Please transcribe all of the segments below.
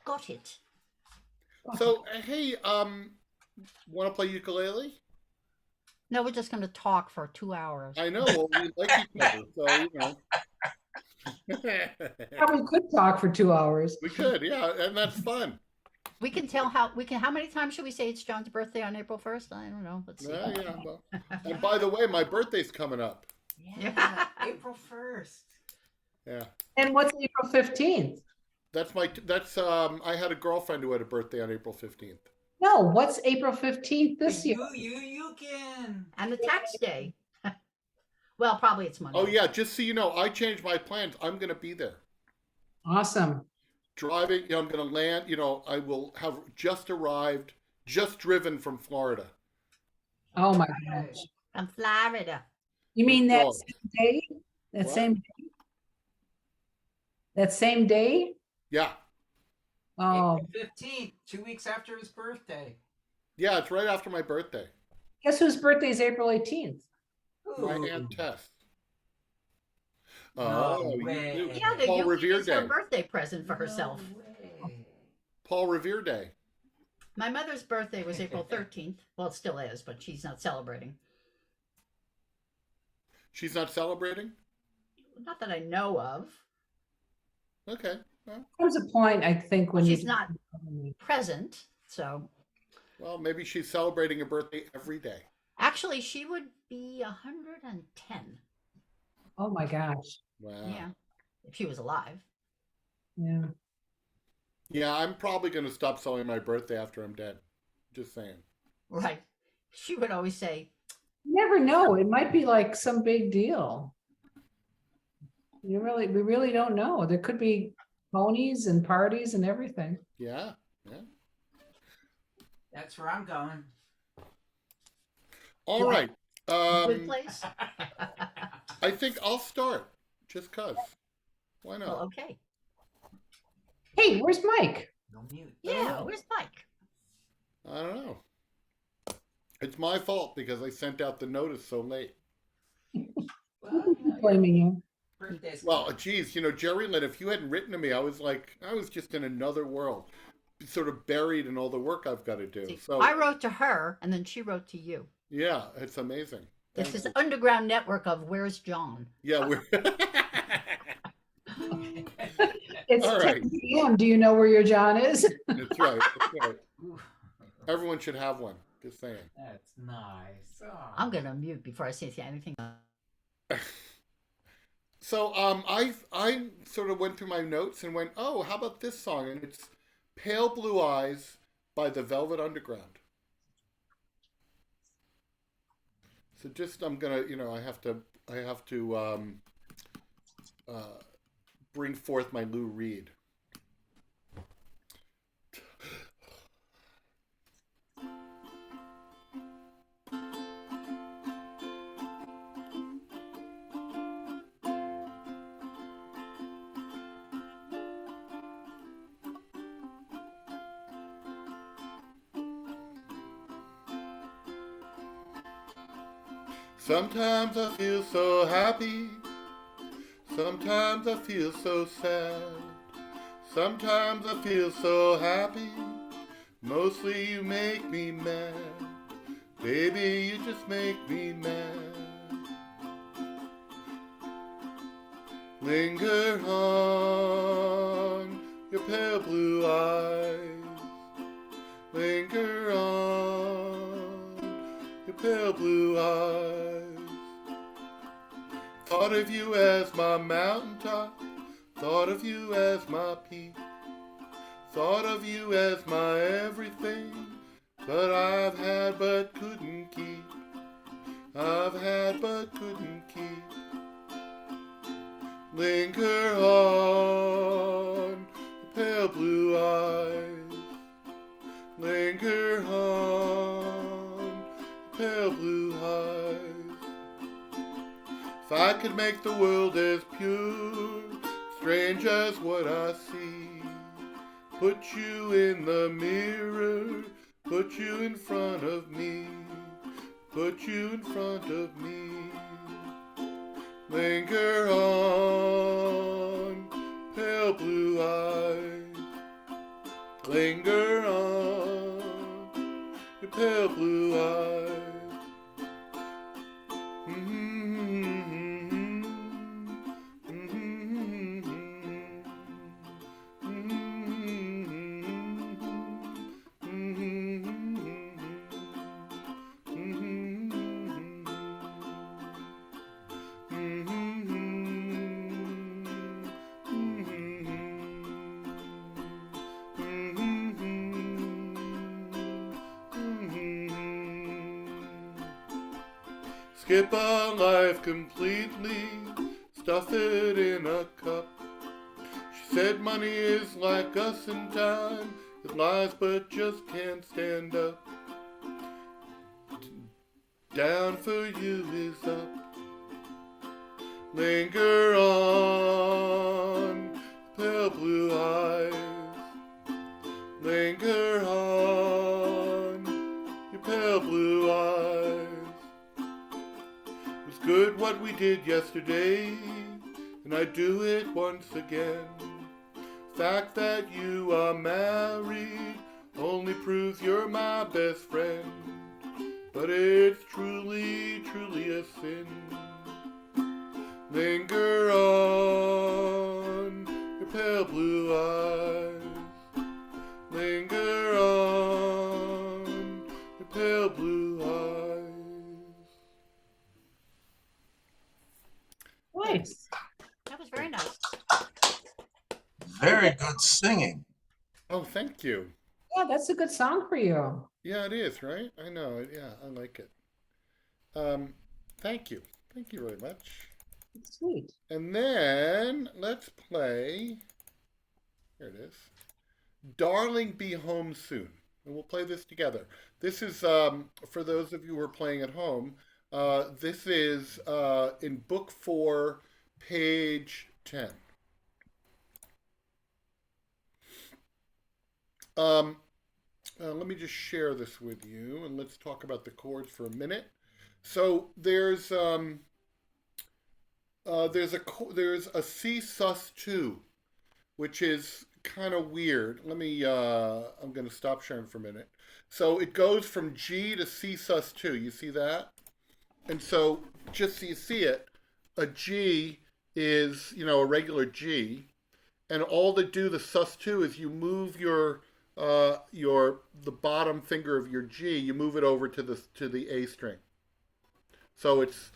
got it. So, hey, want to play ukulele? No, we're just going to talk for 2 hours. I know. Well, we like each other, so you know. Probably could talk for 2 hours. We could, yeah, and that's fun. We can tell how many times should we say it's John's birthday on April 1st? I don't know. Let's see. Yeah. Well, and by the way, my birthday's coming up. Yeah, April 1st. Yeah. And what's April 15th? That's I had a girlfriend who had a birthday on April 15th. No, what's April 15th this year? You can. And the tax day. Well, probably it's Monday. Oh yeah, just so you know, I changed my plans. I'm going to be there. Awesome. Driving, I'm going to land, I will have just arrived, just driven from Florida. Oh my gosh. From Florida. You mean that Oh. same day? That What? same day? That same day? Yeah. Oh, April 15th, 2 weeks after his birthday. Yeah, it's right after my birthday. guess whose birthday is April 18th? My Ooh. Aunt Tess. No you way. do. Yeah, the Paul Yuki Revere is her Day. birthday present for herself. No way. Paul Revere Day. My mother's birthday was April 13th. Well, it still is, but she's not celebrating. She's not celebrating? Not that I know of. Okay. Well, There's a point, I think, when She's you not present, so maybe she's celebrating her birthday every day. actually she would be 110. Oh my gosh. Wow. Yeah, if she was alive. Yeah. Yeah, I'm probably going to stop celebrating my birthday after I'm dead. Just saying. Right. She would always say, You never know. It might be like some big deal. We really don't know. There could be ponies and parties and everything. Yeah. That's where I'm going. All right. good place. I think I'll start. Just cause. Why not? Well, okay. Hey, where's Mike? No mute. Yeah, Oh. where's Mike? I don't know. It's my fault because I sent out the notice so late. Well, Blaming you. birthday's Well, geez, Jerelynn, if you hadn't written to me, I was just in another world, sort of buried in all the work I've got to do. See, So, I wrote to her, and then she wrote to you. yeah, it's amazing. It's Thank this you. underground network of Where's John? Yeah, we're. It's All 10 right. p.m. Do you know where your John is? That's right. That's right. Ooh. Everyone should have one. Just saying. That's nice. Oh. I'm gonna mute before I say anything. So I sort of went through my notes and went, oh, how about this song? And it's "Pale Blue Eyes" by the Velvet Underground. So just I'm gonna, I have to bring forth my Lou Reed. Sometimes I feel so happy, sometimes I feel so sad. Sometimes I feel so happy, mostly you make me mad. Baby, you just make me mad. Linger on your pale blue eyes. Linger on your pale blue eyes. Thought of you as my mountaintop, thought of you as my peak, thought of you as my everything, but I've had but couldn't keep. I've had but couldn't keep. Linger on, pale blue eyes. Linger on, pale blue eyes. If I could make the world as pure, strange as what I see, put you in the mirror, put you in front of me, put you in front of me. Linger on, pale blue eyes. linger on your pale blue eyes. Skip a life completely, stuff it in a cup. She said money is like us in time, it lies but just can't stand up. Down for you is up. Linger on, pale blue eyes. Linger on, your pale blue eyes. It was good what we did yesterday, and I'd do it once again. Fact that you are married only proves you're my best friend, but it's truly, truly a sin. Linger on, your pale blue eyes. Linger on, your pale blue eyes. Nice. That was very nice. Very good singing. Oh, thank you. Yeah, that's a good song for you. Yeah, it is, right? I know. Yeah, I like it. Thank you. Thank you very much. It's sweet. And then let's play. Here it is. Darling, Be Home Soon. And we'll play this together. This is, for those of you who are playing at home, this is in Book 4, page 10. Let me just share this with you, and let's talk about the chords for a minute. So there's a C sus2, which is kind of weird. Let me I'm going to stop sharing for a minute. So it goes from G to C sus2. You see that? And so just so you see it, a G is, a regular G, and all to do the sus2 is you move the bottom finger of your G, you move it over to the A string. So it's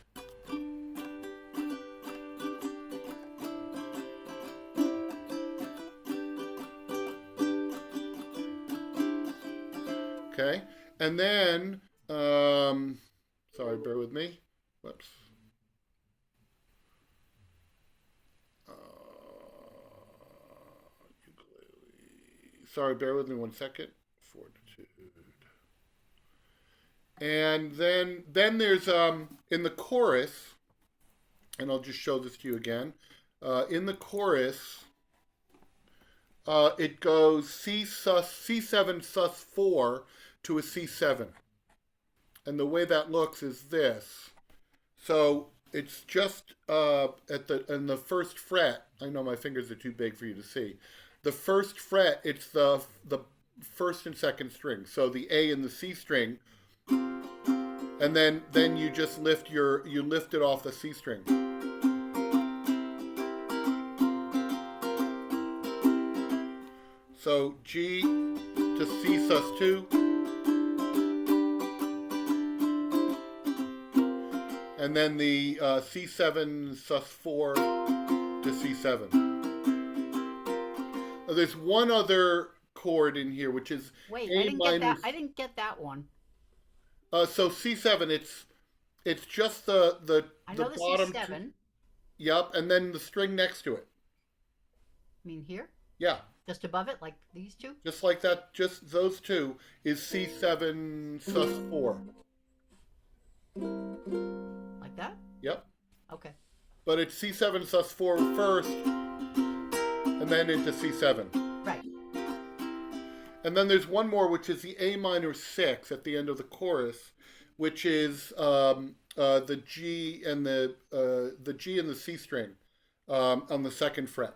okay, and then sorry, bear with me. Whoops. Sorry, bear with me 1 second. Fortitude. And then there's in the chorus, and I'll just show this to you again. In the chorus, it goes C7 sus4 to a C7. And the way that looks is this. So it's just in the first fret. I know my fingers are too big for you to see. The first fret, it's the first and second string. So the A and the C string, and then you just lift it off the C string. So G to C sus2, and then the C7 sus4 to C7. There's one other chord in here, which is Wait, A I didn't minor. get that. I didn't get that one. So C7, it's just the I know the bottom. C7. Yep, and then the string next to it. I mean here, Yeah, just above it, like these two. just like that. Just those two is C7 sus4. Like that? Yep, Okay. but it's C7 sus4 first, and then into C7. Right. And then there's one more, which is the A minor 6 at the end of the chorus, which is the G and the C string on the second fret.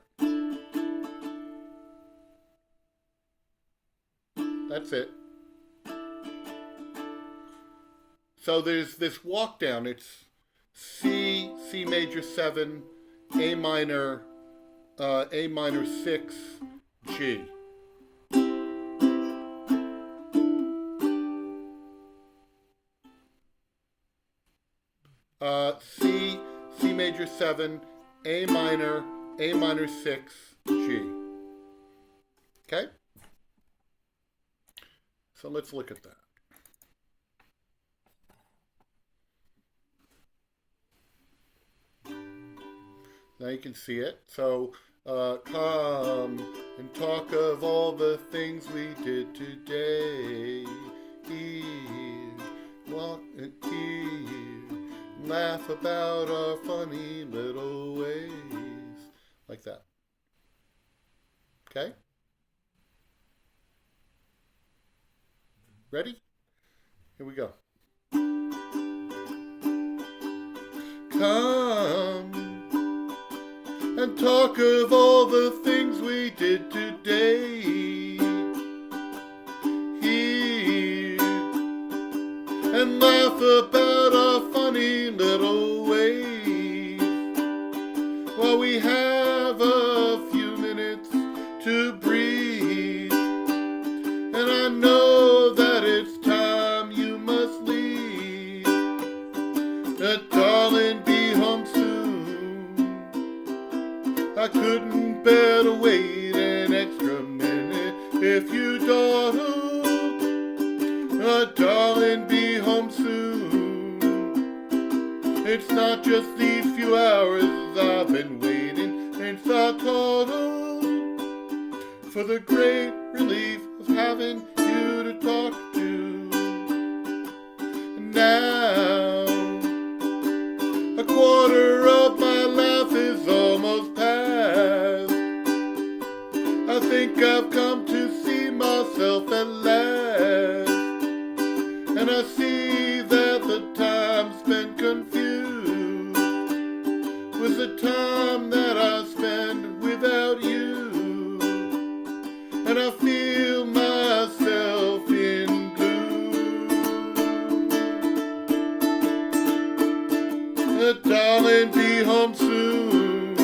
That's it. So there's this walk down. It's C, C major 7, A minor 6, G. C, C major 7, A minor 6, G. Okay? So let's look at that. Now you can see it. So, come and talk of all the things we did today. Here, walk and here, laugh about our funny little ways. Like that. Okay? Ready? Here we go. Come and talk of all the things we did today. Here and laugh about our funny little ways. While we have a few minutes to breathe, and I know that it's time you must leave. Darling, be home soon. I couldn't bear to wait an extra minute if you dawdle. Darling, be home soon. It's not just these few hours I've been waiting since I toddled, for the great relief of having you to talk to. Now, a quarter of my life is almost past. I think I've come to see myself at last, and I see that the time's been confused with the time that I spend without you, and I feel myself in blue. Darling, be home soon.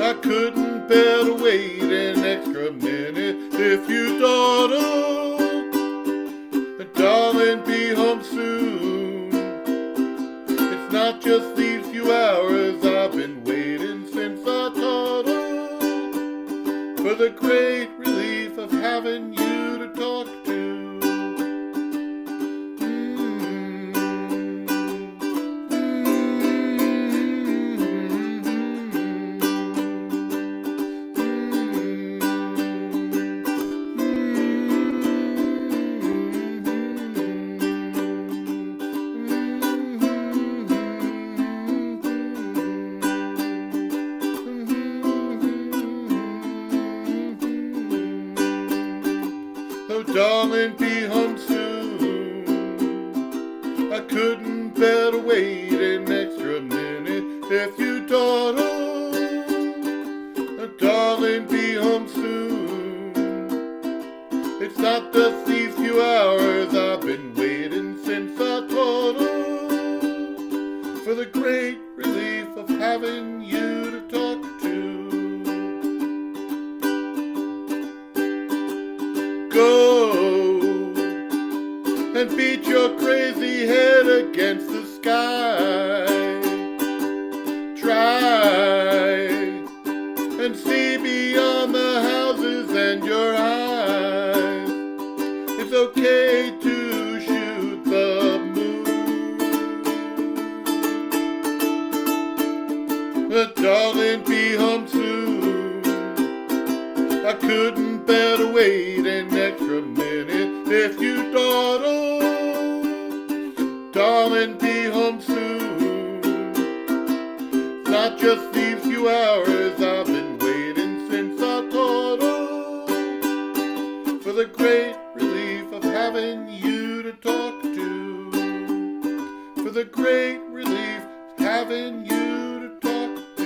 I couldn't bear to wait an extra minute if you dawdle. Darling, be home soon. It's not just these few hours I've been waiting since I toddled, for the great relief of having you to talk to. Darling, be home soon. I couldn't bear to wait an extra minute if you dawdle. Darling, be home soon. It's not just these few hours I've been waiting since I toddled, for the great relief of having you to talk to. Go and beat your crazy head against the sky. Try and see beyond the houses and your eyes. It's okay to shoot the moon. Darling, be home soon. I couldn't bear to wait an extra minute if you dawdle. Darling, be home soon. It's not just these few hours I've been waiting since I toddled, for the great relief of having you to talk to, for the great relief of having you to talk to.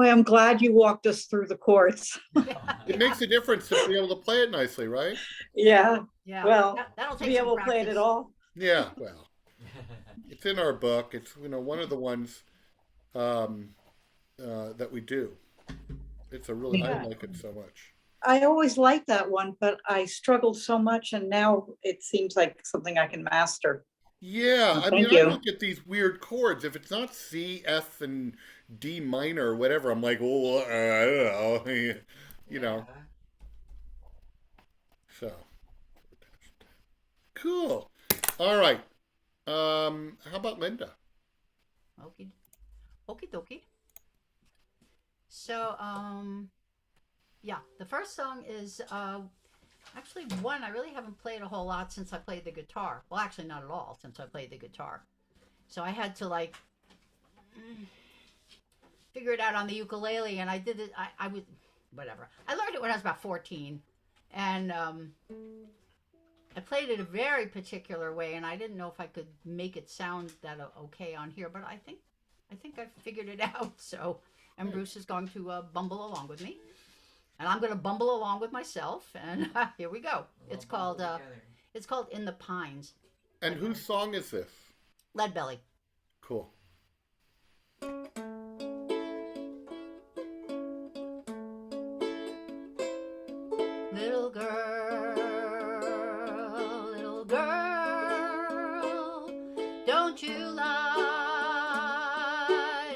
Boy, I'm glad you walked us through the chords. It makes a difference to be able to play it nicely, right? Yeah, Yeah. well, That'll to take be some able to play it practice. at all. Yeah, well, it's in our book. It's one of the ones that we do. It's a really I Yeah. like it so much. I always liked that one, but I struggled so much, and now it seems like something I can master. Yeah, I mean, Thank I you. look at these weird chords. If it's not C, F, and D minor or whatever, I'm like, well, I don't know, you know. So cool. All right. How about Lynda? Okie okie dokie. So, yeah, the first song is actually one I really haven't played a whole lot since I played the guitar. Well, actually, not at all since I played the guitar. So I had to like figure it out on the ukulele, and I did it. I was whatever. I learned it when I was about 14, and I played it a very particular way, and I didn't know if I could make it sound that okay on here, but I think I figured it out. So, and Bruce is going to bumble along with me, and I'm going to bumble along with myself, and here we go. It's called "In the Pines." And whose song is this? Ledbelly. Cool. Little girl, don't you lie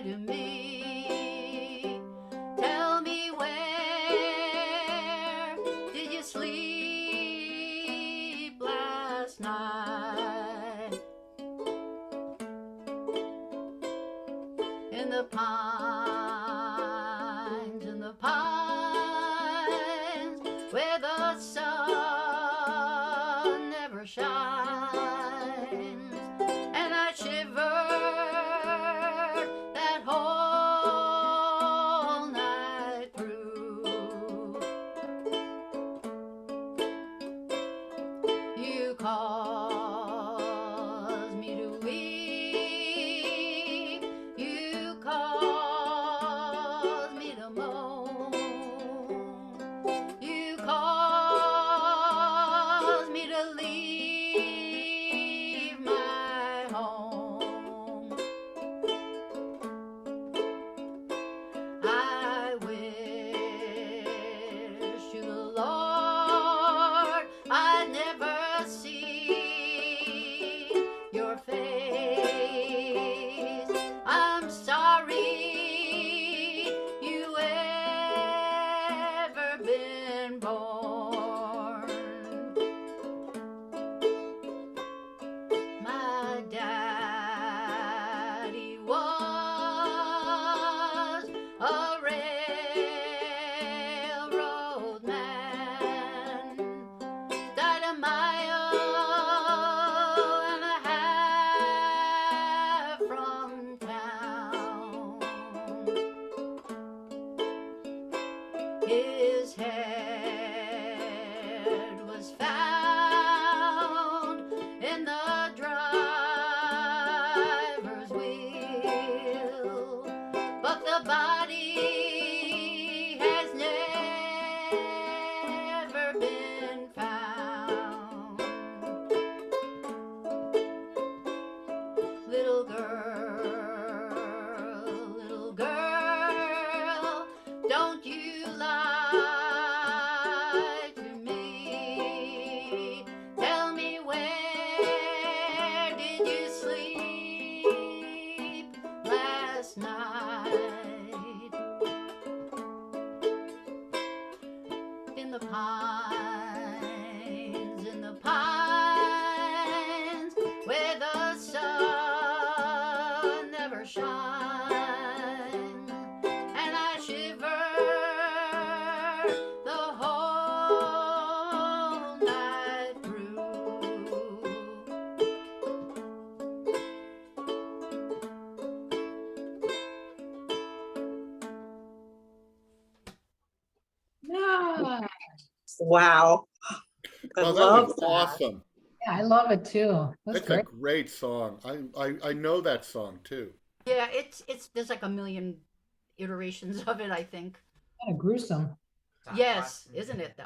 to me. Tell me, where did you sleep last night? In the pines, where the sun never shines, and I shivered that whole night through. You caused me to weep, you caused me to moan, you caused me to leave my home. I wish to the Lord I'd never see your face. I'm sorry you ever been born. My daddy was a railroad man, died a mile and a half from town. His head was found in the driver's wheel, but the body has never been found. Little girl, don't you lie to me. Tell me, where did you sleep last night? In the pines, where the sun never shines, and I shiver the whole night through. Yeah, Wow. I Oh, that love was that. awesome. yeah, I love it too. That's That's a great. great song. I know that song too. Yeah, it's there's like a million iterations of it, I think. Kind of gruesome. Stop Yes, watching isn't it though?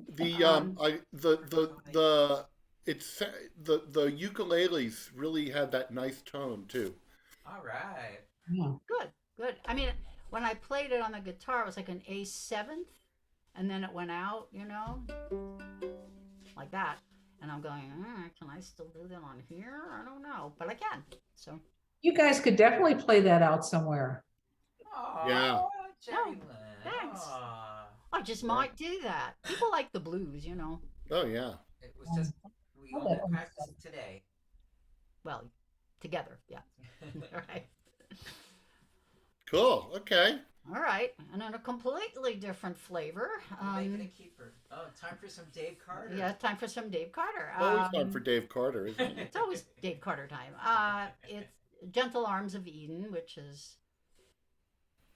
The it's the ukuleles really had that nice tone too. All right. Yeah. Good, good. I mean, when I played it on the guitar, it was like an A7th, and then it went out, you know, like that. And I'm going, can I still do that on here? I don't know, but I can. So You guys could definitely play that out somewhere. Oh, Yeah. Jerelynn. thanks. Aw. I just might do that. People like the blues, you know. Oh yeah. It was just we Oh, only that one's practiced today. Well, together, yeah. All right. Cool. Okay. All right. And on a completely different flavor. We'll make it a keeper. Oh, time for some Dave Carter. Yeah, time for some Dave Carter. Always fun for Dave Carter, isn't it? It's always Dave Carter time. It's Gentle Arms of Eden, which is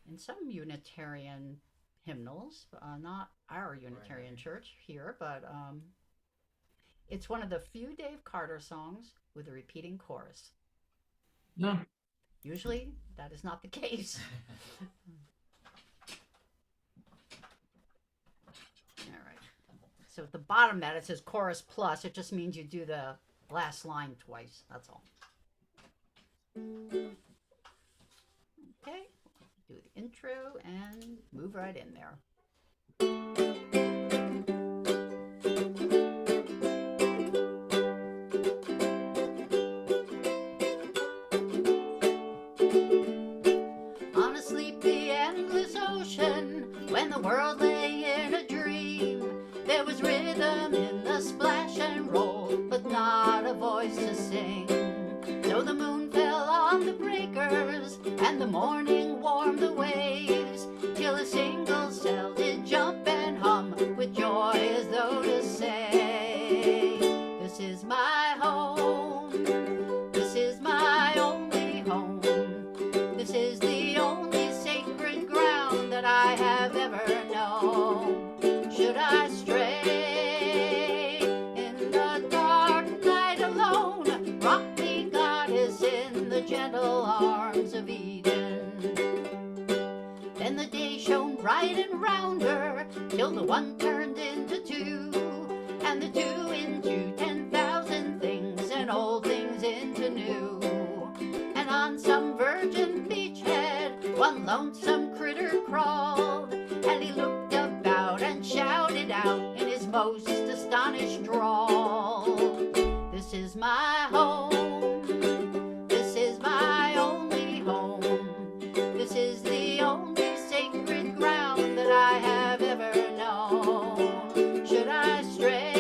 in some Unitarian hymnals, not our Unitarian Right. church here, but it's one of the few Dave Carter songs with a repeating chorus. No. Usually, that is not the case. All right. So at the bottom of that, it says chorus plus. It just means you do the last line twice. That's all. Okay. Do the intro and move right in there. On a sleepy, endless ocean, when the world lay in a dream, there was rhythm in the splash and roll, but not a voice to sing. So the moon fell on the breakers, and the morning warmed the waves, till a single cell did jump and hum with joy as though to say, this is my home, this is my only home, this is the only sacred ground that I have ever known. Should I stray in the dark night alone, rock me, goddess, in the gentle arms of Eden. Then the day shone bright and rounder, till the one turned into two, and the two into 10,000 things, and old things into new. And on some virgin beachhead, one lonesome critter crawled, and he looked about and shouted out in his most astonished drawl, this is my home, this is my only home, this is the only sacred ground that I have ever known. Should I stray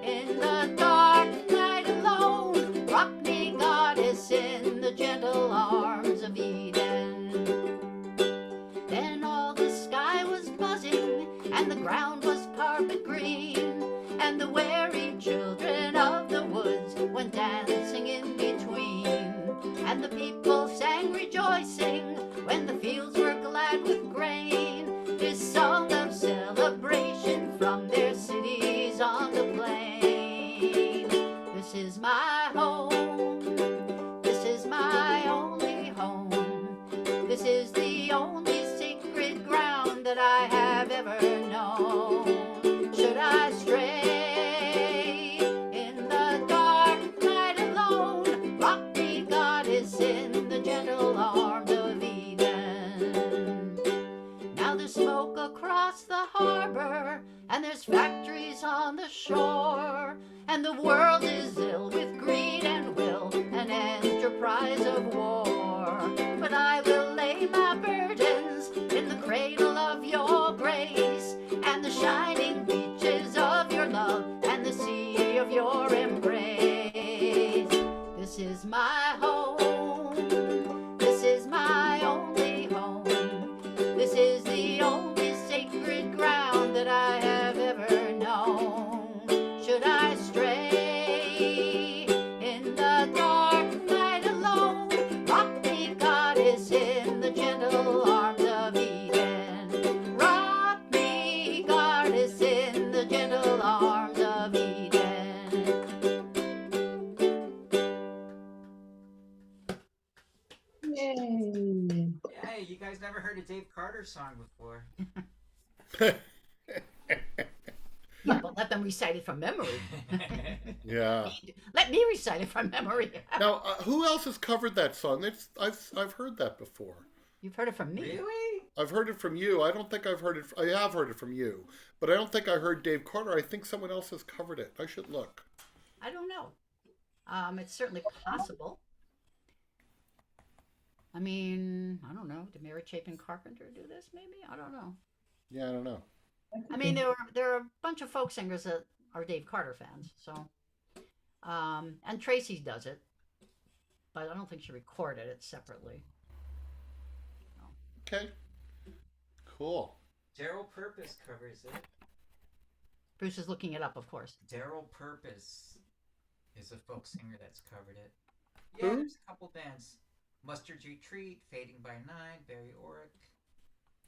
in the dark night alone, rock me, goddess, in the gentle arms of Eden. Then all the sky was buzzing, and the ground was carpet green, and the wary children of the woods went dancing in between, and the people sang rejoicing when the fields were glad with grain, this song of celebration from their cities on the plain. This is my home, this is my only home, this is the only sacred ground that I have ever known. Should I stray in the dark night alone, rock me, goddess, in the gentle arms of Eden. Now there's smoke across the harbor, and there's factories on the shore, and the world is ill with greed and will, an enterprise of war. But I will lay my burdens in the cradle of your grace, and the shining beaches of your love, and the sea of your embrace. This is my home, this is my only home, this is the only sacred ground that I have ever known. Should I stray in the dark night alone, rock me, goddess, in the gentle arms of Eden. Rock me, goddess, in the gentle arms of Eden. Yay. Yay. Hey, you guys never heard a Dave Carter song before? Yeah, but let them recite it from memory. Yeah. Let me recite it from memory. Now, who else has covered that song? I've heard that before. You've heard it from me. Really? I've heard it from you. I don't think I've heard it. I have heard it from you, but I don't think I heard Dave Carter. I think someone else has covered it. I should look. I don't know. It's certainly possible. I mean, I don't know. Did Mary Chapin Carpenter do this? Maybe, I don't know. Yeah, I don't know. I mean, there are a bunch of folk singers that are Dave Carter fans. So, and Tracy does it, but I don't think she recorded it separately. Okay. Cool. Daryl Purpose covers it. Bruce is looking it up, of course. Daryl Purpose is a folk singer that's covered it. Who? Yeah, there's a couple bands. Mustard's Retreat, Fading by Nine, Barry Oric,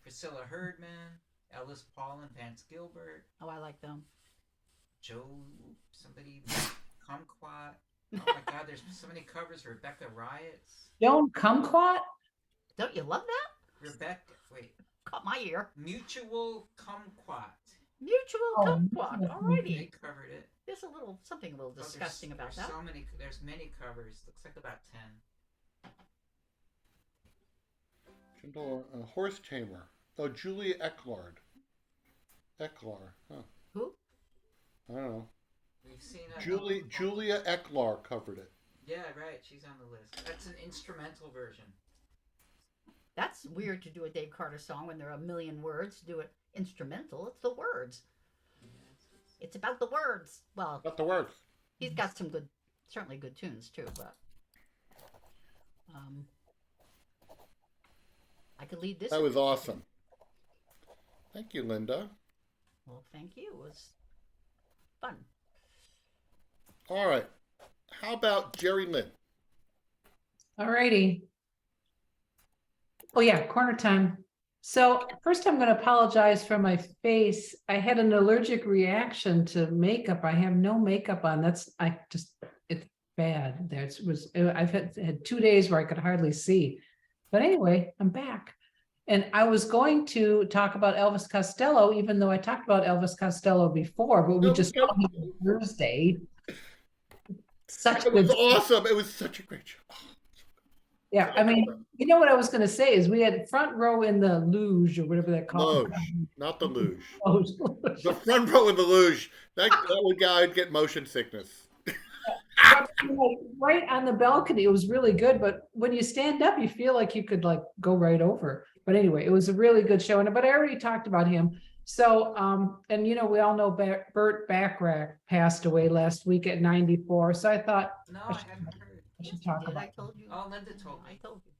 Priscilla Herdman, Ellis Paul and Vance Gilbert, Oh, I like them. Joe, somebody, Kumquat. Oh my God, there's so many covers. Rebecca Riots. Joan Kumquat? Don't you love that? Rebecca, wait, Caught my ear. Mutual Kumquat. Mutual Oh, Kumquat. Mutual. They Alrighty. covered it. There's something a little Oh, there's- disgusting about there's that. So many, there's many covers. Looks like about 10. Horse Tamer. Oh, Julia Eklard. Eklar. Huh. Who? I don't know. We've seen Julia Eklar covered it. Yeah, right. She's on the list. That's an instrumental version. That's weird to do a Dave Carter song when there are a million words. Do it instrumental. It's the words. It's about the words. Well, Not the words. he's got some good, certainly good tunes too, but I could lead this. That was awesome. Thank you, Lynda. Well, thank you. It was fun. All right. How about Jerelynn? Alrighty. Oh yeah, corner time. So first I'm going to apologize for my face. I had an allergic reaction to makeup. I have no makeup on. It's bad. I've had 2 days where I could hardly see. But anyway, I'm back. And I was going to talk about Elvis Costello, even though I talked about Elvis Costello before, but we just talked on Thursday. Such It was good. awesome. It was such a great show. Yeah, I mean, you know what I was going to say is we had front row in the luge or whatever they're called. Luge, not the luge. Luge. The front row in the luge. That would guy would get motion sickness. Right on the balcony, it was really good. But when you stand up, you feel like you could like go right over. But anyway, it was a really good show. But I already talked about him. So, and you know, we all know Burt Bacharach passed away last week at 94. So I thought No, I haven't heard. I should talk Did about I told you? Oh, Lynda told I me. told you.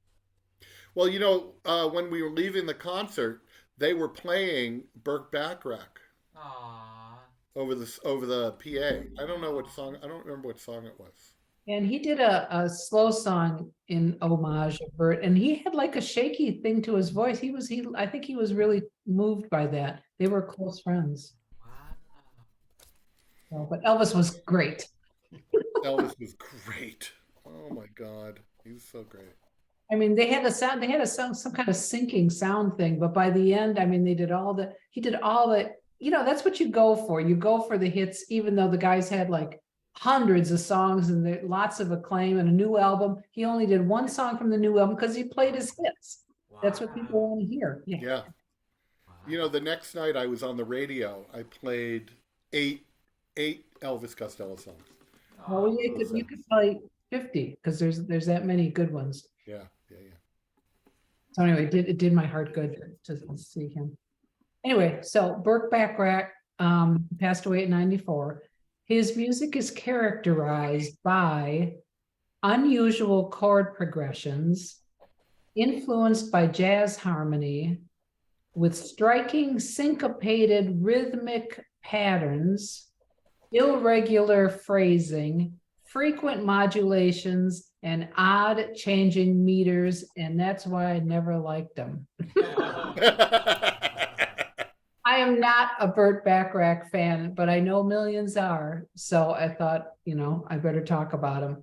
Well, you know, when we were leaving the concert, they were playing Burt Bacharach Aww. over the PA. I don't know what song. I don't remember what song it was. And he did a slow song in homage of Burt, and he had like a shaky thing to his voice. I think he was really moved by that. They were close friends. Wow. So, but Elvis was great. Elvis was great. Oh my God, he was so great. I mean, they had some kind of sinking sound thing, but by the end, I mean, he did all the, you know, that's what you go for. You go for the hits, even though the guys had like hundreds of songs and lots of acclaim and a new album. He only did one song from the new album because he played his hits. Wow. That's what people want to hear. Yeah. Yeah. Wow. You know, the next night I was on the radio. I played eight Elvis Costello songs. Well, you could play 50 because there's that many good ones. Yeah. So anyway, it did my heart good to see him. Anyway, so Burt Bacharach passed away at 94. His music is characterized by unusual chord progressions, influenced by jazz harmony, with striking syncopated rhythmic patterns, irregular phrasing, frequent modulations, and odd changing meters, and that's why I never liked him. I am not a Burt Bacharach fan, but I know millions are, so I thought, you know, I better talk about him.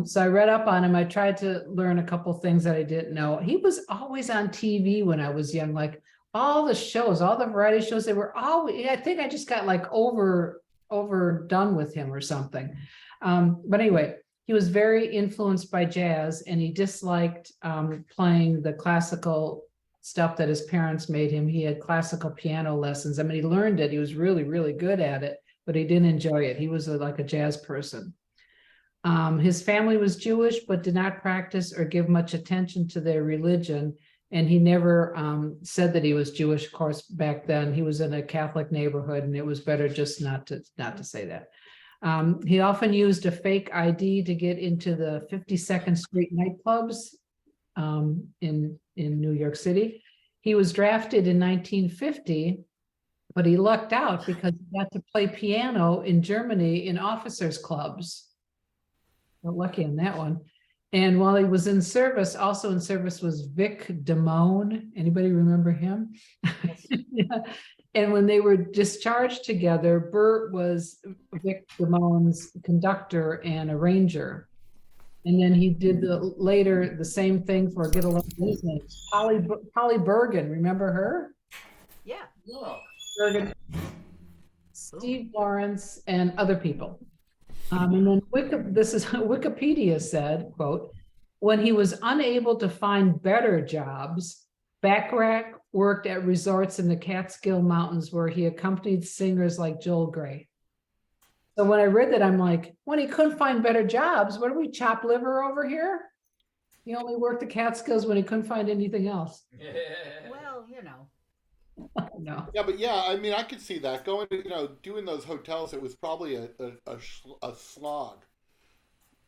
So I read up on him. I tried to learn a couple things that I didn't know. He was always on TV when I was young, like all the shows, all the variety shows, they were always, I think I just got like overdone with him or something. But anyway, he was very influenced by jazz, and he disliked playing the classical stuff that his parents made him. He had classical piano lessons. I mean, he learned it. He was really, really good at it, but he didn't enjoy it. He was like a jazz person. His family was Jewish, but did not practice or give much attention to their religion. And he never said that he was Jewish. Of course, back then he was in a Catholic neighborhood, and it was better just not to say that. He often used a fake ID to get into the 52nd Street nightclubs in New York City. He was drafted in 1950, but he lucked out because he got to play piano in Germany in officers' clubs. We're lucky on that one. And while he was in service, also in service was Vic Damone. Anybody remember him? Yes. Yeah. And when they were discharged together, Burt was Vic Damone's conductor and arranger. And then he did later the same thing for Get Along with His Name. Polly Bergen, remember her? Yeah. Yeah. Bergen, Steve Lawrence, and other people. And then Wikipedia said, quote, when he was unable to find better jobs, Bacharach worked at resorts in the Catskill Mountains where he accompanied singers like Joel Grey. So when I read that, I'm like, when he couldn't find better jobs, what do we, chop liver over here? He only worked the Catskills when he couldn't find anything else. Well, you know. No. Yeah, but yeah, I mean, I could see that going to, doing those hotels. It was probably a slog.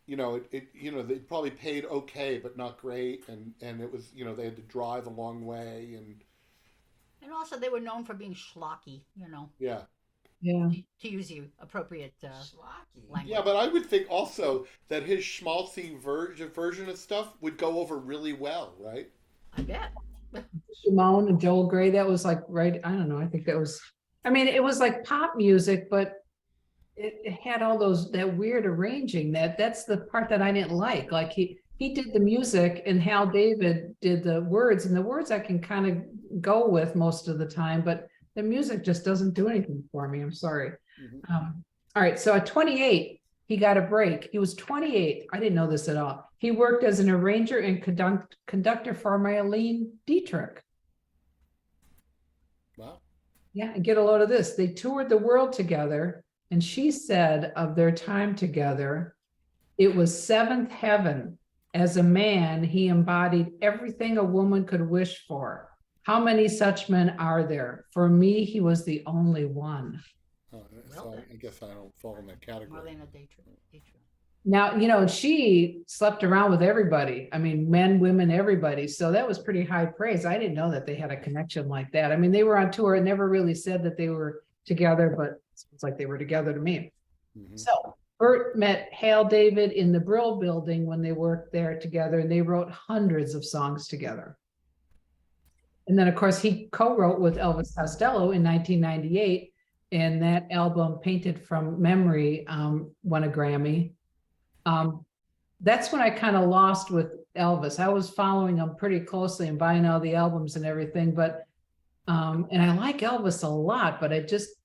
They probably paid okay, but not great, and it was, they had to drive a long way, And also they were known for being schlocky, yeah. Yeah. to use the appropriate Schlocky. language. Yeah, but I would think also that his schmaltzy version of stuff would go over really well, right? I bet. Simone and Joel Grey, that was like, right, I don't know, I think that was, I mean, it was like pop music, but it had all that weird arranging. That's the part that I didn't like. Like he did the music and Hal David did the words, and the words I can kind of go with most of the time, but the music just doesn't do anything for me. I'm sorry. Mm-hmm. All right, so at 28, he got a break. He was 28. I didn't know this at all. He worked as an arranger and conductor for Marlene Dietrich. Wow. Yeah, and get a load of this. They toured the world together, and she said of their time together, it was seventh heaven. As a man, he embodied everything a woman could wish for. How many such men are there? For me, he was the only one. Oh, Well so done. I guess I don't fall in that category. Marlena Dietrich. Now, she slept around with everybody. I mean, men, women, everybody. So that was pretty high praise. I didn't know that they had a connection like that. I mean, they were on tour and never really said that they were together, but it's like they were together to me. Mm-hmm. So Burt met Hal David in the Brill Building when they worked there together, and they wrote hundreds of songs together. And then, of course, he co-wrote with Elvis Costello in 1998, and that album, Painted from Memory, won a Grammy. That's when I kind of lost with Elvis. I was following him pretty closely and buying all the albums and everything, but and I like Elvis a lot, but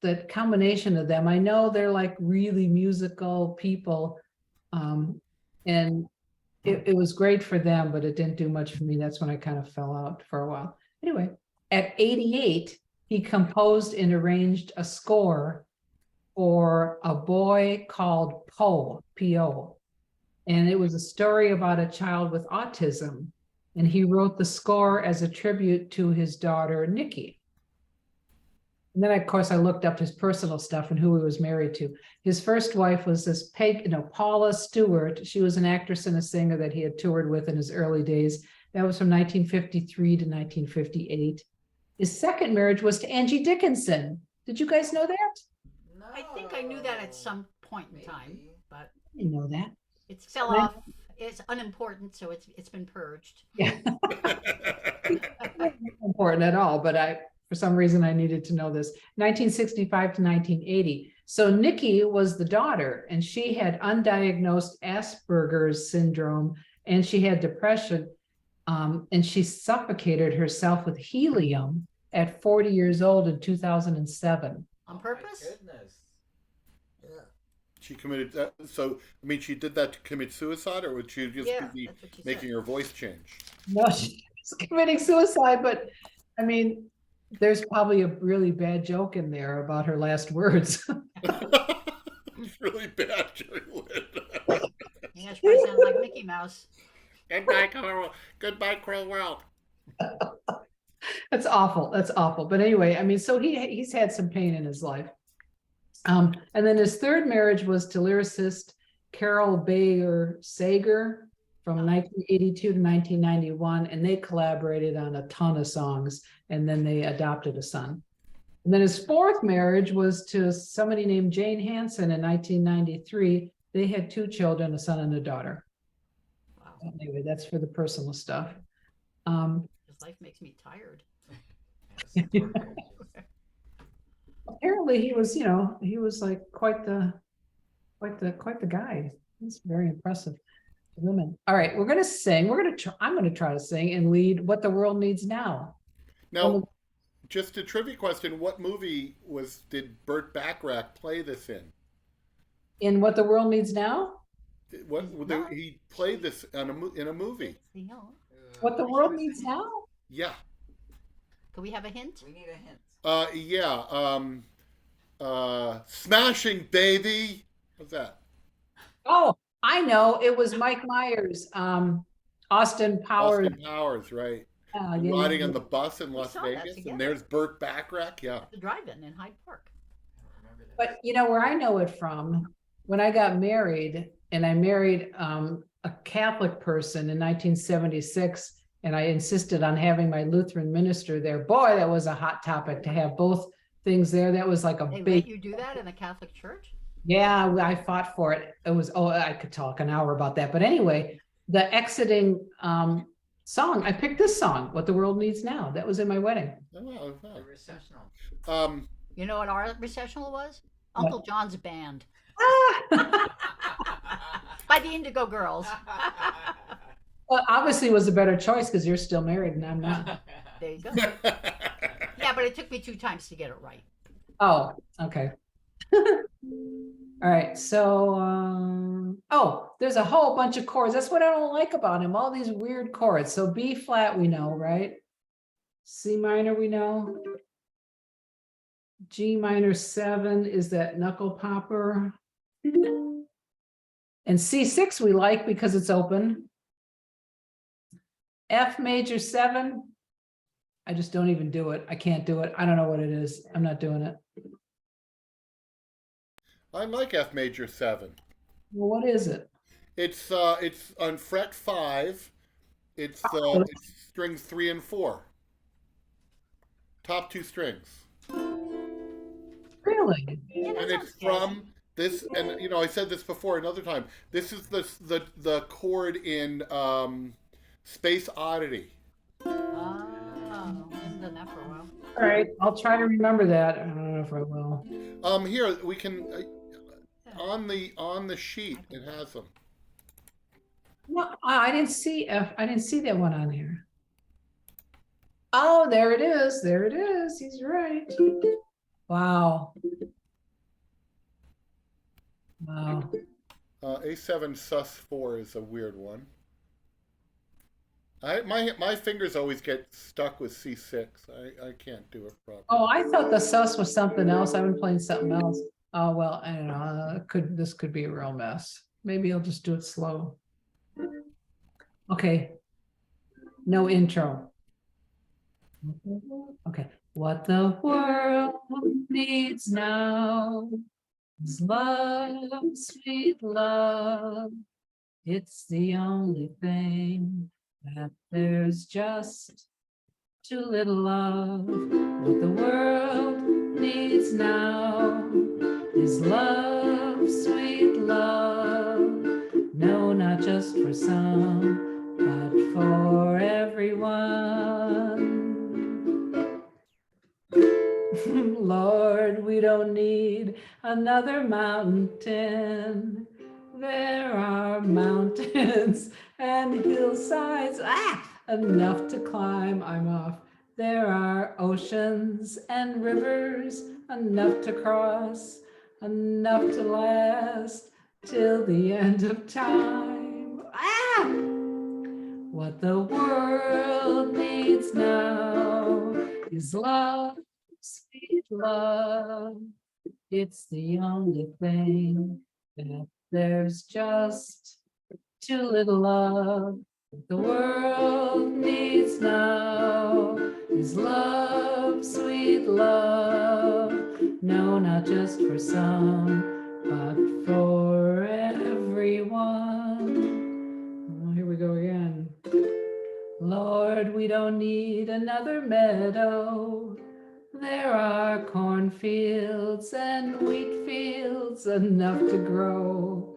that combination of them, I know they're like really musical people, and it was great for them, but it didn't do much for me. That's when I kind of fell out for a while. Anyway, at 88, he composed and arranged a score for A Boy Called Poe, P-O. And it was a story about a child with autism. And he wrote the score as a tribute to his daughter, Nikki. And then, of course, I looked up his personal stuff and who he was married to. His first wife was this Paula Stewart. She was an actress and a singer that he had toured with in his early days. That was from 1953 to 1958. His second marriage was to Angie Dickinson. Did you guys know that? No. I think I knew that at some point in time, but I didn't know that. it fell off. It's unimportant, so it's been purged. Yeah. Not important at all, but for some reason I needed to know this. 1965 to 1980. So Nikki was the daughter, and she had undiagnosed Asperger's syndrome, and she had depression, and she suffocated herself with helium at 40 years old in 2007. On purpose? My goodness. She committed that. So, I mean, she did that to commit suicide, or would she just Yeah, be that's what she making said. her voice change? No, she was committing suicide, but I mean, there's probably a really bad joke in there about her last words. It's really bad, Jerelynn. Yeah, she probably sounds like Mickey Mouse. Goodbye, cruel world. That's awful. That's awful. But anyway, I mean, so he's had some pain in his life. And then his third marriage was to lyricist Carol Bayer Sager from 1982 to 1991, and they collaborated on a ton of songs, and then they adopted a son. And then his fourth marriage was to somebody named Jane Hansen in 1993. They had 2 children, a son and a daughter. Wow. Anyway, that's for the personal stuff. His life makes me tired. Apparently he was, he was like quite the guy. He's very impressive. Women. All right, we're gonna sing. I'm gonna try to sing and lead What the World Needs Now. Now, just a trivia question: what movie did Burt Bacharach play this in? In What the World Needs Now? He played this in a movie? What the World Needs Now? Yeah. Can we have a hint? We need a hint. Smashing Baby. What's that? Oh, I know. It was Mike Myers, Austin Powers. Austin Powers, right? Yeah, Riding yeah. on the bus in Las saw that Vegas, together. and there's Burt Bacharach. Yeah. The drive-in in Hyde Park. I don't remember that. But where I know it from, when I got married, and I married a Catholic person in 1976, and I insisted on having my Lutheran minister there. Boy, that was a hot topic to have both things there. That was like a They big, let you do that in a Catholic church? yeah, I fought for it. It was, I could talk an hour about that. But anyway, the exiting song, I picked this song, What the World Needs Now. That was in my wedding. Oh, The recessional. wow. You know what our recessional was? What? Uncle John's band Ah! by the Indigo Girls. Well, obviously it was a better choice because you're still married and I'm not. There you go. Yeah, but it took me 2 times to get it right. Oh, okay. All right, so there's a whole bunch of chords. That's what I don't like about him, all these weird chords. So B flat we know, right? C minor we know. G minor 7 is that knuckle popper. And C6 we like because it's open. F major 7. I just don't even do it. I can't do it. I don't know what it is. I'm not doing it. I like F major 7. Well, what is it? It's on fret 5. It's strings 3 and 4. Top 2 strings. Really? Yeah, that And sounds it's from this, and I said this before another time. This is the chord in Space Oddity. Oh, I haven't done that for a while. All right, I'll try to remember that. I don't know if I will. Here we can on the sheet it has them. No, I didn't see F. I didn't see that one on here. Oh, there it is. There it is. He's right. Wow. Wow. A7 sus4 is a weird one. My fingers always get stuck with C6. I can't do it properly. Oh, I thought the sus was something else. I've been playing something else. Oh well, I don't know. This could be a real mess. Maybe I'll just do it slow. Okay. No intro. Okay. What the world needs now is love, sweet love. It's the only thing that there's just too little of. What the world needs now is love, sweet love. No, not just for some, but for everyone. Lord, we don't need need another mountain. There are mountains and hillsides, enough to climb, I'm off. There are oceans and rivers, enough to cross, enough to last till the end of time. What the world needs now is love, sweet love. It's the only thing that there's just too little of. What the world needs now is love, sweet love. No, not just for some, but for everyone. Oh, here we go again. Lord, we don't need another meadow. There are cornfields and wheat fields enough to grow.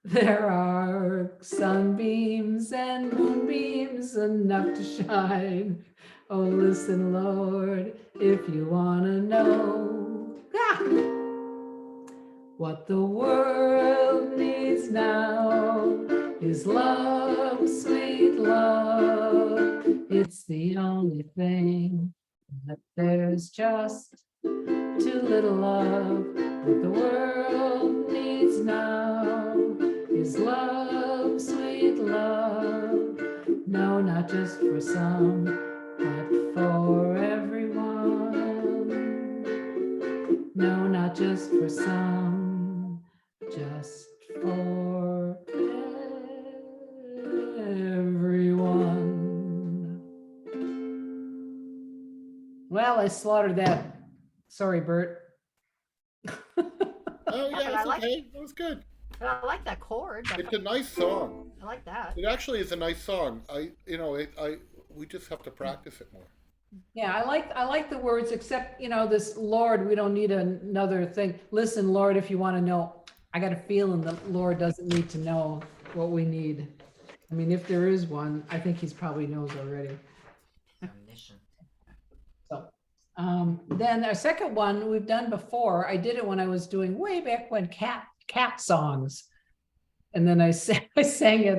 There are sunbeams and moonbeams enough to shine. Oh, listen, Lord, if you want to know what the world needs now is love, sweet love. It's the only thing that there's just too little of. What the world needs now is love, sweet love. No, not just for some, but for everyone. No, not just for some, just for everyone. Well, I slaughtered that. Sorry, Bert. Oh yeah, But I it's like- okay. That was good. But I like that chord. It's a nice song. I like that. It actually is a nice song. We just have to practice it more. Yeah, I like the words, except, this Lord, we don't need another thing. Listen, Lord, if you want to know, I got a feeling the Lord doesn't need to know what we need. I mean, if there is one, I think he's probably knows already. Omniscient. So, then our second one we've done before. I did it when I was doing way back when cat songs. And then I sang it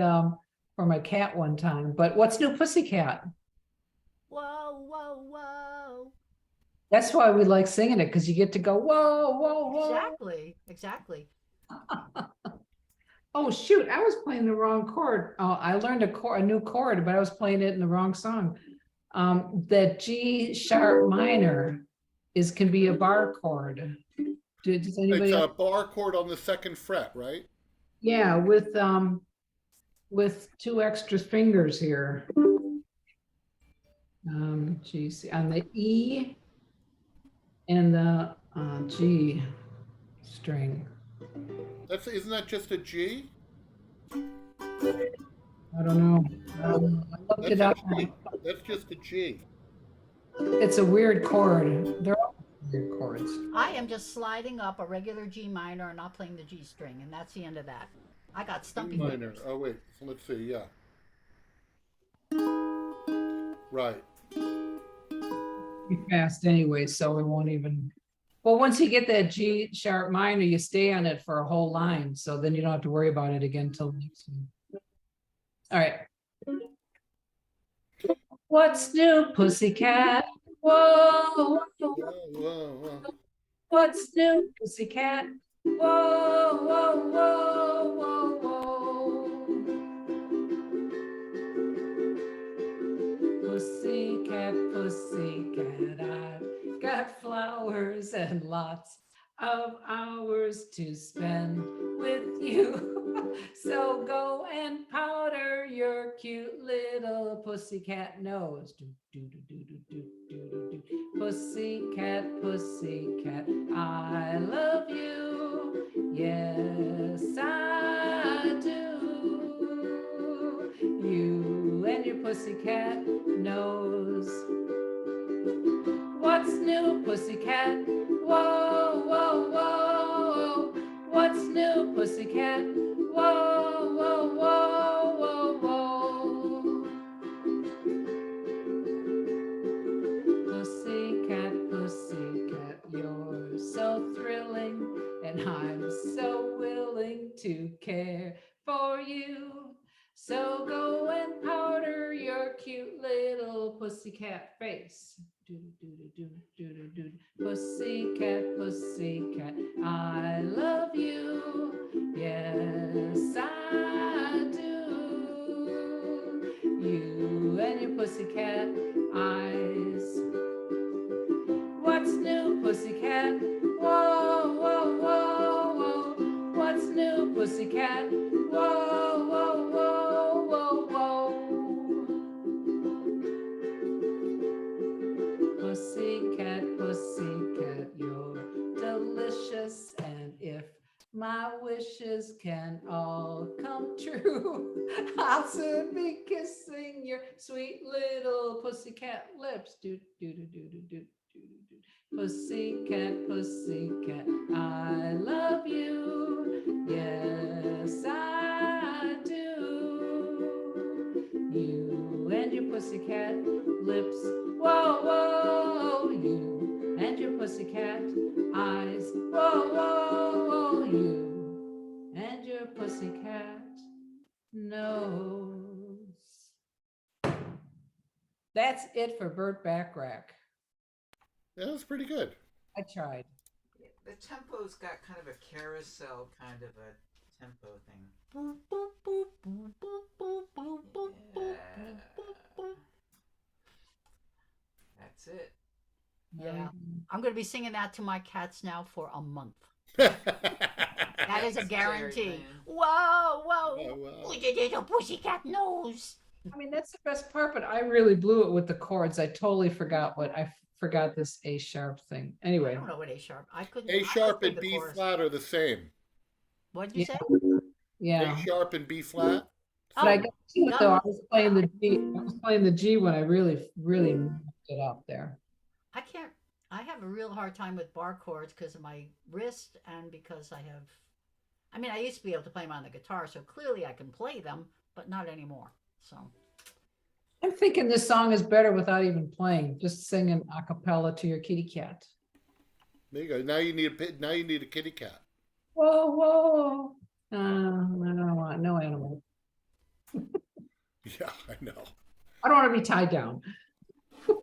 for my cat one time. But what's new, Pussycat? Whoa, whoa, whoa. That's why we like singing it, because you get to go, whoa, whoa, whoa. Exactly. Oh, shoot, I was playing the wrong chord. Oh, I learned a new chord, but I was playing it in the wrong song. The G sharp minor can be a bar chord. Does anybody It's a else? bar chord on the second fret, right? Yeah, with 2 extra fingers here. Geez, on the E and the G string. Isn't that just a G? I don't know. I looked it up. That's just a G. It's a weird chord. They're all weird chords. I am just sliding up a regular G minor and not playing the G string, and that's the end of that. I got E stumpy minor. fingers. Oh wait, let's see. Yeah. Right. Be fast anyway, so it won't even. Well, once you get that G sharp minor, you stay on it for a whole line, so then you don't have to worry about it again till next one. All right. What's new, Pussycat? Whoa, whoa. Whoa. What's new, Pussycat? Whoa, whoa, whoa, whoa, whoa. Pussycat, pussycat, I've got flowers and lots of hours to spend with you. So go and powder your cute little pussycat nose. Do, do, do, do, do, do, do, do, do. Pussycat, pussycat, I love you. Yes, I do. You and your pussycat nose. What's new, pussycat? Whoa, whoa, whoa. What's new, pussycat? Whoa, whoa, whoa, whoa, whoa. Pussycat, pussycat, you're so thrilling care for you. So go and powder your cute little pussycat face. Do do do do do do. Pussycat, pussycat, I love you. Yes, I do. You and your pussycat eyes. What's new, pussycat? Whoa, whoa, whoa, whoa. What's new, pussycat? Whoa, whoa, whoa, whoa, whoa. Pussycat, pussycat, you're delicious. And if my wishes can all come true, I'll soon be kissing your sweet little pussycat lips. Do, do, do, do, do, do, do, do. Pussycat, pussycat, I love you. Yes, I do. You and your pussycat lips. Whoa, whoa, you and your pussycat eyes. Whoa, whoa, whoa, you and your pussycat nose. That's it for Burt Bacharach. That was pretty good. I tried. The tempo's got kind of a carousel kind of a tempo thing. That's it. Yeah. I'm going to be singing that to my cats now for a month. That is a guarantee. Whoa, whoa. Oh, wow. Look at little pussycat nose. I mean, that's the best part, but I really blew it with the chords. I totally forgot forgot this A sharp thing. I Anyway, don't know what A sharp. I couldn't. A sharp I and could sing B the chorus. flat are the same. What did you say? yeah. A sharp and B flat. But I got to it though. I no. was playing the G. I was playing the G when I really messed it up there. I can't. I have a real hard time with bar chords because of my wrist and because I have. I mean, I used to be able to play them on the guitar, so clearly I can play them, but not anymore. So. I'm thinking this song is better without even playing, just singing a cappella to your kitty cat. There you go. Now you need a kitty cat. Whoa, whoa. I don't want no animal. Yeah, I know. I don't want to be tied down. All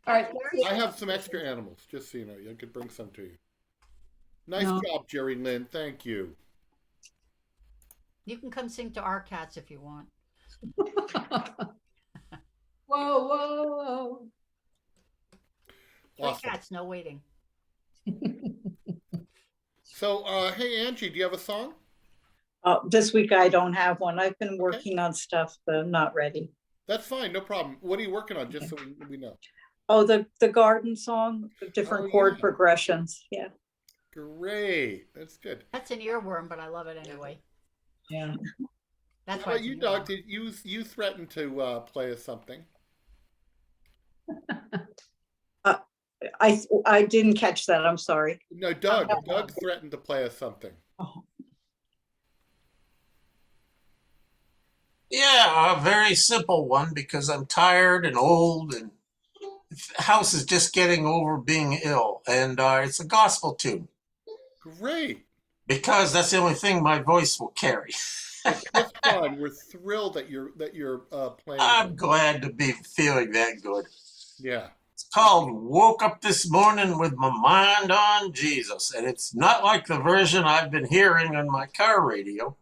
right. I have some extra animals, just so you know. I could bring some to you. Nice No. job, Jerelynn. Thank you. You can come sing to our cats if you want. Whoa, whoa. Play Awesome. cats, no waiting. So, hey, Angie, do you have a song? This week I don't have one. I've been working on stuff, but I'm not ready. That's fine, no problem. What are you working on, just so we know? Oh, the garden song, the different Oh, chord yeah. progressions. Yeah. Great. That's good. That's an earworm, but I love it anyway. Yeah. That's How why about it's you, an Doc? earworm. Did you threatened to play us something? I didn't catch that. I'm sorry. No, Doug. Doug threatened to play us something. Oh, Yeah, a very simple one because I'm tired and old and the house is just getting over being ill. And it's a gospel tune Great. because that's the only thing my voice will carry. It's just fun. We're thrilled that you're playing. I'm glad to be feeling that good. Yeah. It's called Woke Up This Morning with My Mind on Jesus. And it's not like the version I've been hearing on my car radio.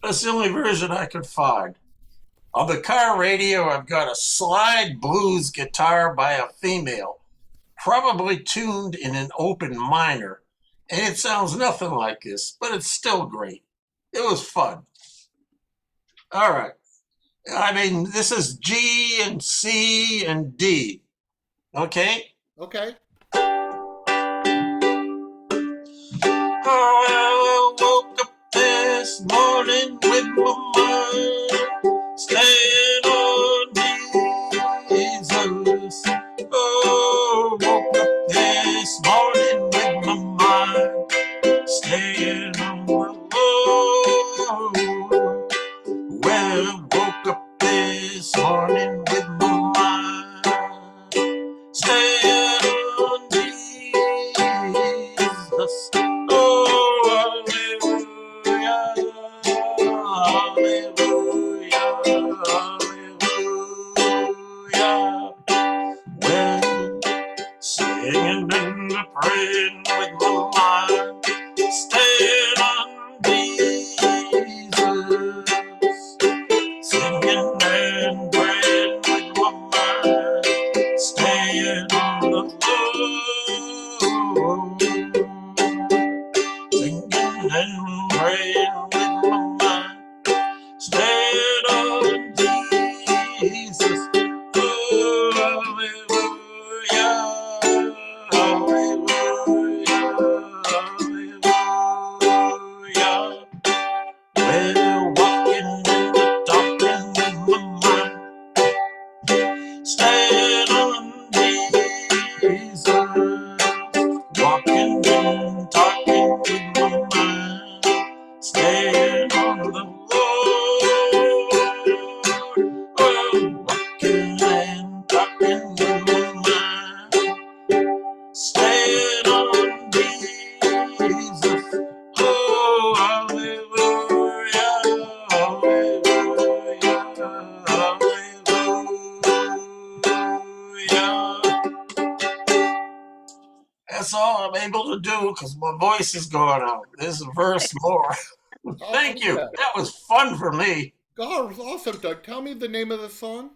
That's the only version I could find. On the car radio, I've got a slide blues guitar by a female, probably tuned in an open minor. And it sounds nothing like this, but it's still great. It was fun. All right. I mean, this is G and C and D. Okay? Okay. Oh, I woke up this morning with my mind staying on Jesus. Oh, woke up this morning with my mind staying on the Lord. Well, woke up this morning with my mind staying on Jesus. Oh, hallelujah. singing and praying with my mind, staying on Jesus, singing and praying with my mind, staying on the Lord, singing and praying with my mind, staying on Jesus. Oh, hallelujah, hallelujah, hallelujah. We're walking and talking with my mind, staying on Jesus. Walking and talking with my mind, staying on the Lord. Oh, walking and talking with my mind, staying on Jesus. Oh, hallelujah, hallelujah, hallelujah. That's all I'm able to do because my voice is going out. There's a verse more. Thank you. Yeah. That was fun for me. God, it was awesome, Doug. Tell me the name of the song.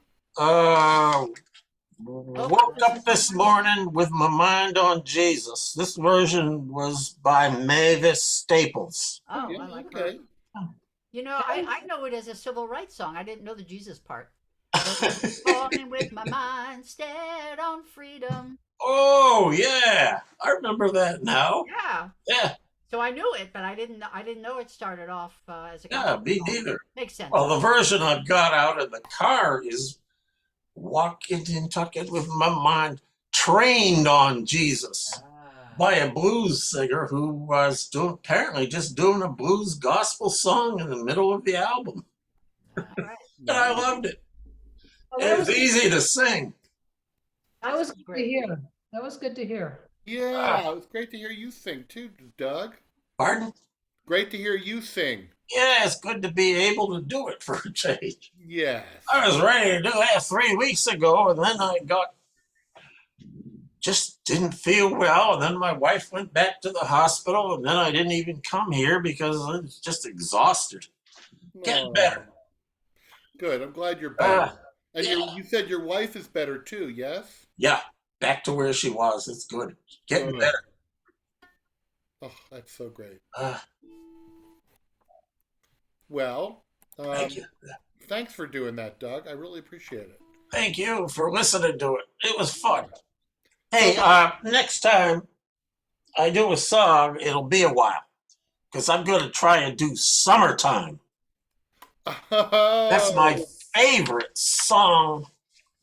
Woke up this morning with my mind on Jesus. This version was by Mavis Staples. Oh, Yeah, I like okay. her. You know, I know it as a civil rights song. I didn't know the Jesus part. Walking with my mind, stead on freedom. Oh yeah, I remember that now. Yeah. Yeah, So I knew it, but I didn't know it started off as a yeah, gospel me song. neither. Makes sense. Well, the version I've got out of the car is walking and talking with my mind, trained on Jesus, by a blues singer who was apparently just doing a blues gospel song in the middle of the album. All right. And I loved it. Oh, It was easy to sing. That was good to great. hear. That was good to hear. Yeah, it was great to hear you sing too, Doug. Pardon? Great to hear you sing. Yeah, it's good to be able to do it for a change. Yes. I was ready to do that 3 weeks ago, and then I just didn't feel well. And then my wife went back to the hospital, and then I didn't even come here because I was just exhausted. Getting better. Good. I'm glad you're better. And yeah. you said your wife is better too, yes? Yeah, back to where she was. It's good. Getting Good. better. Oh, that's so great. Uh, Well, thank you. Thanks for doing that, Doug. I really appreciate it. Thank you for listening to it. It was fun. Hey, next time I do a song, it'll be a while because I'm going to try and do Summertime. That's my favorite song.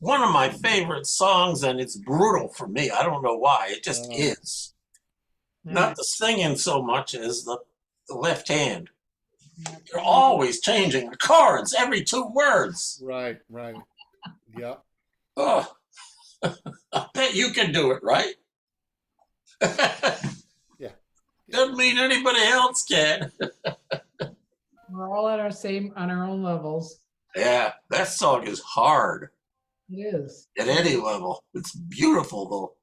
One of my favorite songs, and it's brutal for me. I don't know why. It just is. Not the singing so much as the left hand. You're always changing the chords every 2 words. Right. Yep. Oh, I bet you can do it, right? Yeah. Doesn't mean anybody else can. We're all on our own levels. Yeah, that song is hard. It is. At any level. It's beautiful, though.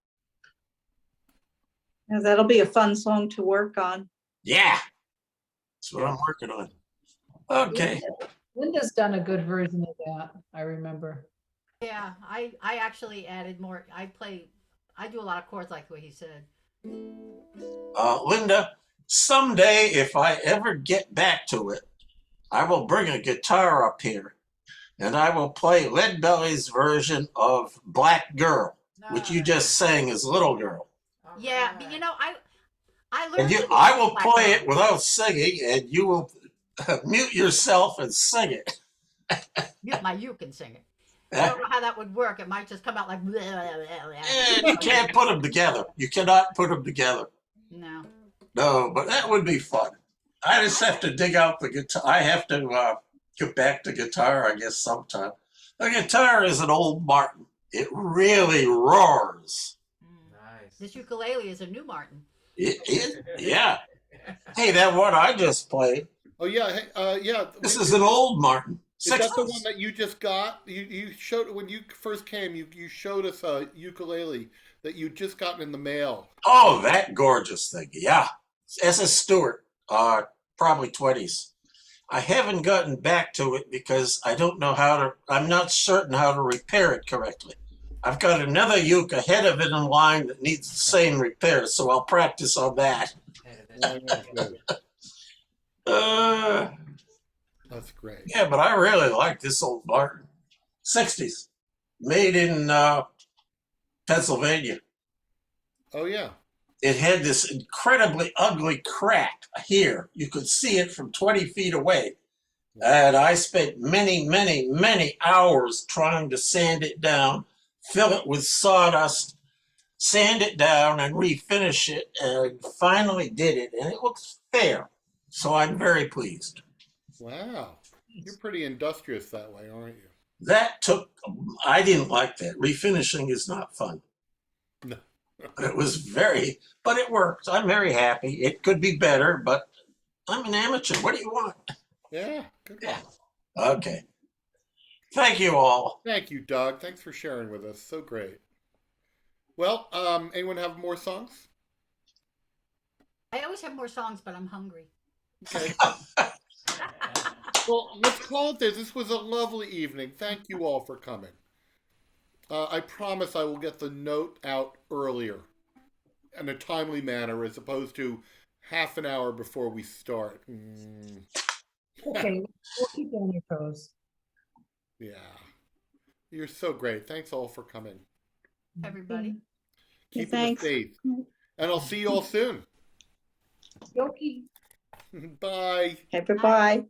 Yeah, that'll be a fun song to work on. Yeah. That's what I'm working on. Okay. Linda's done a good version of that, I remember. Yeah, I actually added more. I do a lot of chords like what he said. Lynda, someday if I ever get back to it, I will bring a guitar up here and I will play Ledbelly's version of Black Girl, which you just sang as Little Girl. Yeah, but you know, I learned. And I will play it without singing, and you will mute yourself and sing it. You can sing it. I don't know how that would work. It might just come out like. Blah, blah, blah, blah. And you can't put them together. You cannot put them together. No. No, but that would be fun. I just have to dig out the guitar. I have to get back to guitar, I guess, sometime. The guitar is an old Martin. It really roars. Nice. This ukulele is a new Martin. Yeah. Hey, that one I just played. Oh yeah. Yeah. This is an old Martin. Is that the 60s. one that you just got? You showed when you first came. You showed us a ukulele that you just gotten in the mail. Oh, that gorgeous thing. Yeah. SS Stewart, probably 20s. I haven't gotten back to it because I don't know I'm not certain how to repair it correctly. I've got another uke ahead of it in line that needs the same repair, so I'll practice on that. Good. Uh, That's great. yeah, but I really like this old Bart. 60s. Made in Pennsylvania. Oh yeah. It had this incredibly ugly crack here. You could see it from 20 feet away. And I spent many, many, many hours trying to sand it down, fill it with sawdust, sand it down, and refinish it, and finally did it. And it looks fair. So I'm very pleased. Wow. You're pretty industrious that way, aren't you? I didn't like that. Refinishing is not fun. No. But it worked. I'm very happy. It could be better, but I'm an amateur. What do you want? Yeah. Good. Yeah. Okay. Thank you all. Thank you, Doug. Thanks for sharing with us. So great. Well, anyone have more songs? I always have more songs, but I'm hungry. Okay. Well, let's call it this. This was a lovely evening. Thank you all for coming. I promise I will get the note out earlier in a timely manner as opposed to half an hour before we start. Okay, we'll keep you on your toes. Yeah. You're so great. Thanks all for coming. Everybody. Keep the Thanks. faith. And I'll see you all soon. Yoki. Bye. Okay, bye-bye.